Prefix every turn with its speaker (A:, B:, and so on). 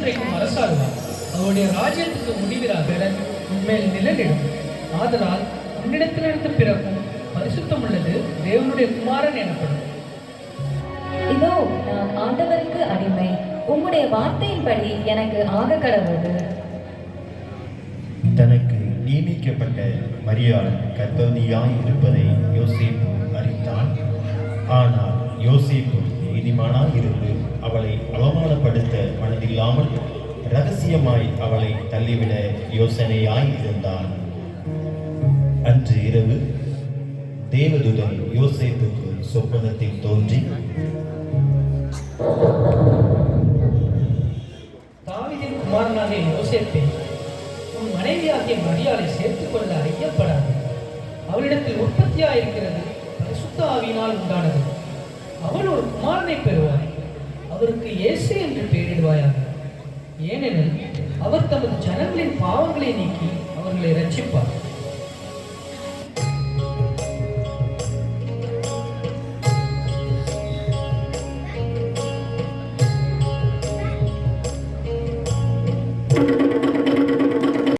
A: என்றென்றைக்கும் அரசாடுவார். அவருடைய ராஜ்யத்துக்கு முடிவிராக உண்மையில் நிழலிடும். ஆதலால் உன்னிடத்திலிருந்து பிறக்கும் பரிசுத்தம் உள்ளது தேவனுடைய குமாரன் எனப்படும்.
B: இதோ நான் ஆண்டவருக்கு அடிமை, உம்முடைய வார்த்தையின்படி எனக்கு ஆக கடவுது.
C: தனக்கு நியமிக்கப்பட்ட மரியாள் கர்ப்பவதியாய் இருப்பதை யோசேப்பு அறிந்தான். ஆனால் யோசேப்பு நீதிமானாய் இருந்து அவளை அவமானப்படுத்த மனதில்லாமல் இரகசியமாய் அவளை தள்ளிவிட யோசனையாய் இருந்தான். அன்று இரவு தேவதூதன் யோசேப்புக்கு சொப்பனத்தில் தோன்றி,
A: தாவீதின் குமாரனாகிய யோசேப்பே, உன் மனைவியாகிய மரியாளை சேர்த்துக் கொள்ள ஐயப்படாது. அவளிடத்தில் உற்பத்தியாயிருக்கிறது பரிசுத்த ஆவியினால் உண்டானது. அவள் ஒரு குமாரனை பெறுவார். அவருக்கு இயேசு என்று பெயரிடுவாயாக. ஏனெனில் அவர் தமது ஜனங்களின் பாவங்களை நீக்கி அவர்களை இரட்சிப்பார்.